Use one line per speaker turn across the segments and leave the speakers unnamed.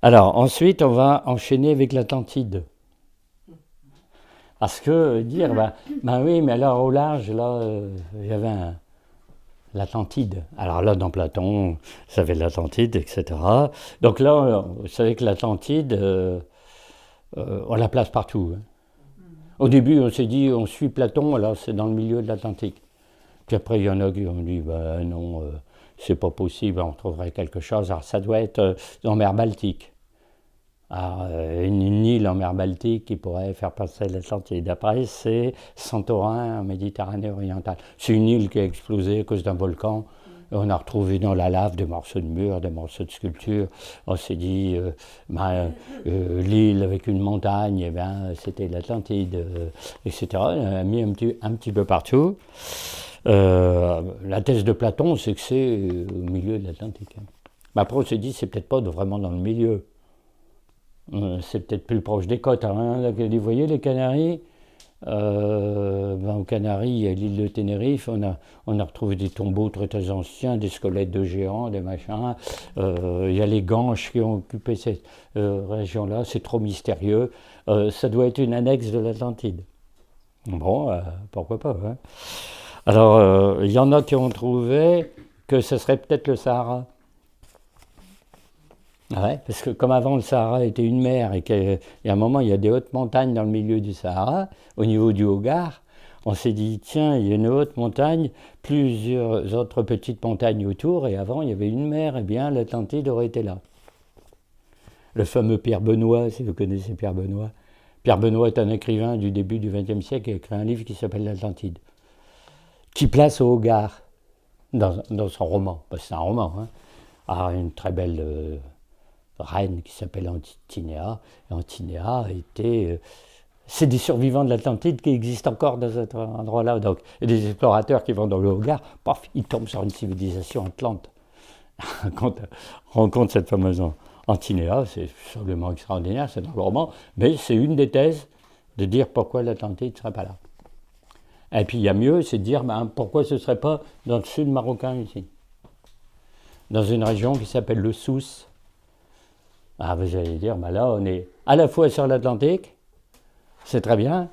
Alors, ensuite, on va enchaîner avec l'Atlantide. Parce que dire, ben oui, mais alors au large, là, il y avait l'Atlantide. Alors là, dans Platon, ça avait l'Atlantide, etc. Donc là, vous savez que l'Atlantide, on la place partout. Hein. Au début, on s'est dit, on suit Platon, alors c'est dans le milieu de l'Atlantique. Puis après, il y en a qui ont dit, ben non, c'est pas possible, on trouverait quelque chose. Alors ça doit être en mer Baltique. Alors, une île en mer Baltique qui pourrait faire passer l'Atlantide. Après, c'est Santorin en Méditerranée orientale. C'est une île qui a explosé à cause d'un volcan. On a retrouvé dans la lave des morceaux de murs, des morceaux de sculptures. On s'est dit, l'île avec une montagne, eh ben, c'était l'Atlantide, etc. On a mis un petit peu partout. La thèse de Platon, c'est que c'est au milieu de l'Atlantique. Mais après, on s'est dit, c'est peut-être pas vraiment dans le milieu. C'est peut-être plus proche des côtes. Hein. Vous voyez les Canaries aux Canaries, il y a l'île de Tenerife, on a retrouvé des tombeaux très très anciens, des squelettes de géants, des machins. Il y a les Ganches qui ont occupé cette région-là, c'est trop mystérieux. Ça doit être une annexe de l'Atlantide. Bon, pourquoi pas. Hein. Alors, il y en a qui ont trouvé que ce serait peut-être le Sahara. Ouais, parce que comme avant le Sahara était une mer et qu'à un moment il y a des hautes montagnes dans le milieu du Sahara, au niveau du Hogar, on s'est dit tiens, il y a une haute montagne, plusieurs autres petites montagnes autour, et avant il y avait une mer, et bien l'Atlantide aurait été là. Le fameux Pierre Benoît, si vous connaissez Pierre Benoît. Pierre Benoît est un écrivain du début du XXe siècle qui a écrit un livre qui s'appelle l'Atlantide, qui place au Hogar dans son roman. Parce que c'est un roman, hein. Ah, une très belle reine qui s'appelle Antinéa. Et Antinéa était... c'est des survivants de l'Atlantide qui existent encore dans cet endroit-là. Donc, et des explorateurs qui vont dans le Hogar, paf, ils tombent sur une civilisation atlante. Rencontre cette fameuse Antinéa, c'est absolument extraordinaire, c'est dans le roman, mais c'est une des thèses de dire pourquoi l'Atlantide ne serait pas là. Et puis il y a mieux, c'est de dire pourquoi ce ne serait pas dans le sud marocain ici, dans une région qui s'appelle le Souss. Ah, vous allez dire, là, on est à la fois sur l'Atlantique, c'est très bien,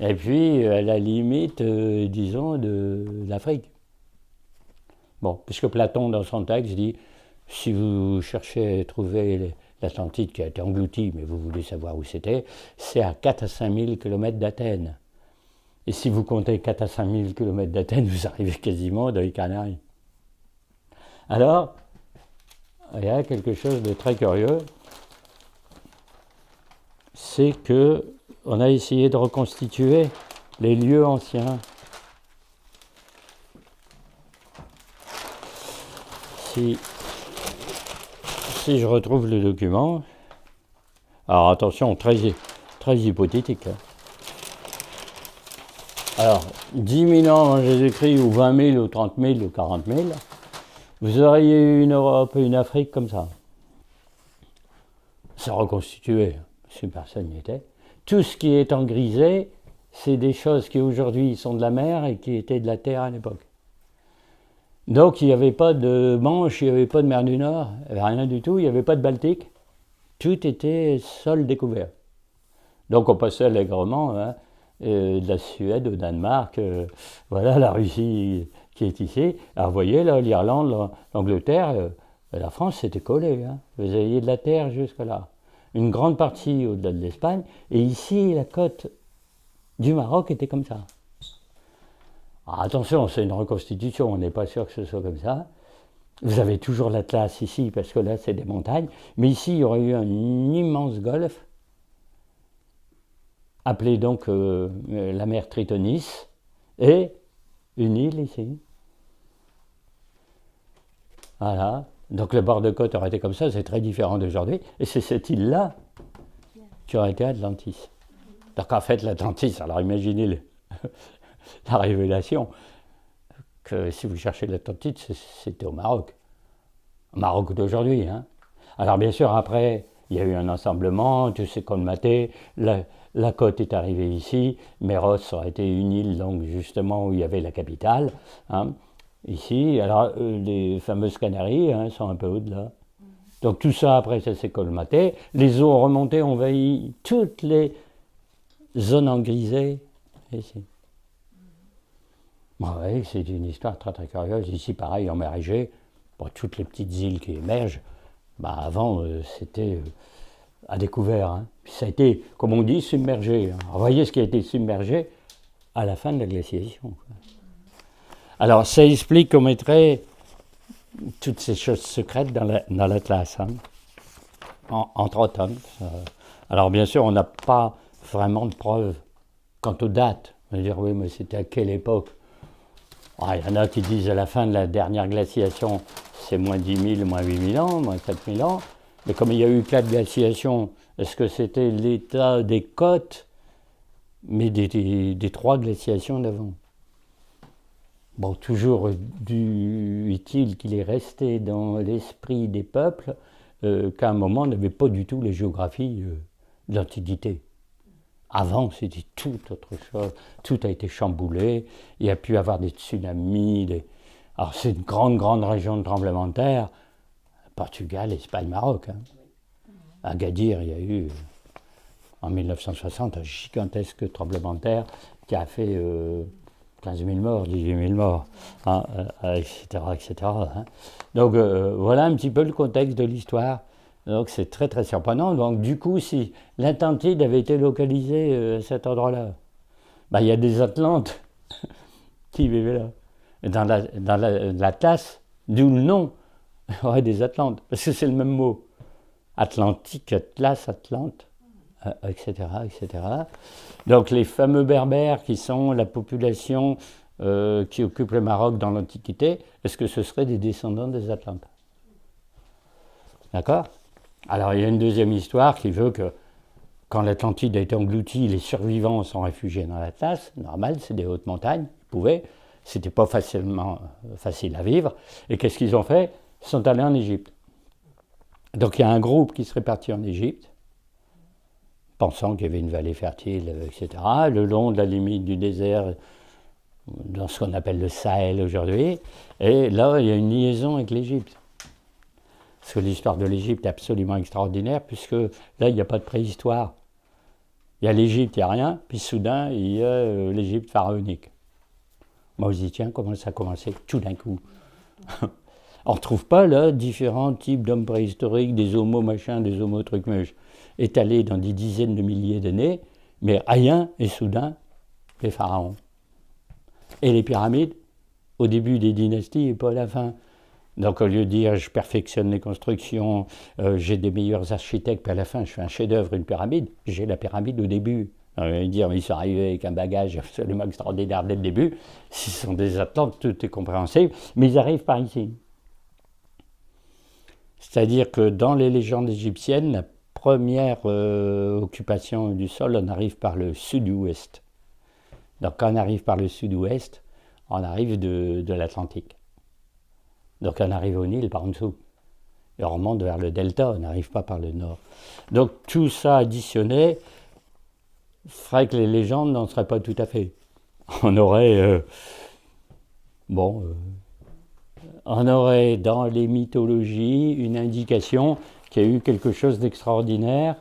et puis à la limite, disons, de l'Afrique. Bon, puisque Platon, dans son texte, dit, si vous cherchez à trouver l'Atlantide qui a été engloutie, mais vous voulez savoir où c'était, c'est à 4 à 5 000 km d'Athènes. Et si vous comptez 4 à 5 000 km d'Athènes, vous arrivez quasiment dans les Canaries. Alors, il y a quelque chose de très curieux, c'est qu'on a essayé de reconstituer les lieux anciens. Si je retrouve le document, alors attention, très hypothétique. Hein. Alors, 10 000 ans avant Jésus-Christ, ou 20 000, ou 30 000, ou 40 000, vous auriez eu une Europe et une Afrique comme ça. C'est reconstitué, si personne n'y était. Tout ce qui est en grisé, c'est des choses qui aujourd'hui sont de la mer et qui étaient de la terre à l'époque. Donc il n'y avait pas de Manche, il n'y avait pas de mer du Nord, il n'y avait rien du tout, il n'y avait pas de Baltique. Tout était sol découvert. Donc on passait allègrement de la Suède au Danemark, voilà la Russie qui est ici. Alors vous voyez là, l'Irlande, l'Angleterre, la France c'était collé. Hein. Vous aviez de la terre jusque là. Une grande partie au-delà de l'Espagne. Et ici, la côte du Maroc était comme ça. Alors, attention, c'est une reconstitution, on n'est pas sûr que ce soit comme ça. Vous avez toujours l'Atlas ici, parce que là, c'est des montagnes. Mais ici, il y aurait eu un immense golfe, appelé donc la mer Tritonis, et une île ici. Voilà. Donc le bord de côte aurait été comme ça, c'est très différent d'aujourd'hui. Et c'est cette île-là qui aurait été Atlantis. Donc en fait, l'Atlantis, alors imaginez la révélation, que si vous cherchez l'Atlantide, c'était au Maroc. Au Maroc d'aujourd'hui. Hein. Alors bien sûr, après, il y a eu un ensemblement, tout s'est colmaté, la côte est arrivée ici, Méros aurait été une île, donc justement où il y avait la capitale. Hein. Ici, alors les fameuses Canaries sont un peu au-delà. Donc tout ça, après, ça s'est colmaté. Les eaux remontées ont envahi toutes les zones engrisées ici. Bon, oui, c'est une histoire très très curieuse. Ici, pareil, en mer Égée, bon, toutes les petites îles qui émergent, bah, avant, c'était à découvert. Hein. Puis ça a été, comme on dit, submergé. Hein. Alors, voyez ce qui a été submergé à la fin de la glaciation. Quoi. Alors, ça explique qu'on mettrait toutes ces choses secrètes dans l'Atlas, hein, entre autres. Hein. Alors, bien sûr, on n'a pas vraiment de preuves quant aux dates. On va dire, oui, mais c'était à quelle époque? Il y en a qui disent à la fin de la dernière glaciation, c'est moins 10 000, moins 8 000 ans, moins 4 000 ans. Mais comme il y a eu 4 glaciations, est-ce que c'était l'état des côtes, mais des 3 glaciations d'avant? Bon, toujours utile qu'il est resté dans l'esprit des peuples qu'à un moment, on n'avait pas du tout les géographies de l'Antiquité. Avant, c'était tout autre chose. Tout a été chamboulé. Il y a pu avoir des tsunamis. Alors, c'est une grande, grande région de tremblements de terre. Portugal, Espagne, Maroc. Hein. À Agadir, il y a eu, en 1960, un gigantesque tremblement de terre qui a fait 15 000 morts, 18 000 morts, hein, etc. etc. Hein. Donc, voilà un petit peu le contexte de l'histoire. Donc c'est très très surprenant. Donc du coup, si l'Atlantide avait été localisée à cet endroit-là, il y a des Atlantes qui vivaient là. Et dans l'Atlas, d'où le nom, il y aurait des Atlantes, parce que c'est le même mot. Atlantique, Atlas, Atlante, etc., etc. Donc les fameux Berbères qui sont la population qui occupe le Maroc dans l'Antiquité, est-ce que ce seraient des descendants des Atlantes? D'accord? Alors il y a une deuxième histoire qui veut que quand l'Atlantide a été engloutie, les survivants sont réfugiés dans l'Atlas. Normal, c'est des hautes montagnes, ils pouvaient. C'était pas facile à vivre. Et qu'est-ce qu'ils ont fait? Ils sont allés en Égypte. Donc il y a un groupe qui serait parti en Égypte, pensant qu'il y avait une vallée fertile, etc., le long de la limite du désert, dans ce qu'on appelle le Sahel aujourd'hui. Et là, il y a une liaison avec l'Égypte. Parce que l'histoire de l'Égypte est absolument extraordinaire, puisque là, il n'y a pas de préhistoire. Il y a l'Égypte, il n'y a rien, puis soudain, il y a l'Égypte pharaonique. Moi, je dis, tiens, comment ça a commencé tout d'un coup? On ne retrouve pas là différents types d'hommes préhistoriques, des homos machins, des homos trucs mèches, étalés dans des dizaines de milliers d'années, mais rien, et soudain, les pharaons. Et les pyramides, au début des dynasties et pas à la fin. Donc au lieu de dire je perfectionne les constructions, j'ai des meilleurs architectes, puis à la fin je fais un chef-d'œuvre, une pyramide, j'ai la pyramide au début. Dire mais ils sont arrivés avec un bagage absolument extraordinaire dès le début, s'ils sont des Atlantes, tout est compréhensible, mais ils arrivent par ici. C'est-à-dire que dans les légendes égyptiennes, la première occupation du sol, on arrive par le sud-ouest. Donc quand on arrive par le sud-ouest, on arrive de l'Atlantique. Donc on arrive au Nil par en dessous. Et on remonte vers le delta, on n'arrive pas par le nord. Donc tout ça additionné ferait que les légendes n'en seraient pas tout à fait. On aurait, on aurait dans les mythologies une indication qu'il y a eu quelque chose d'extraordinaire.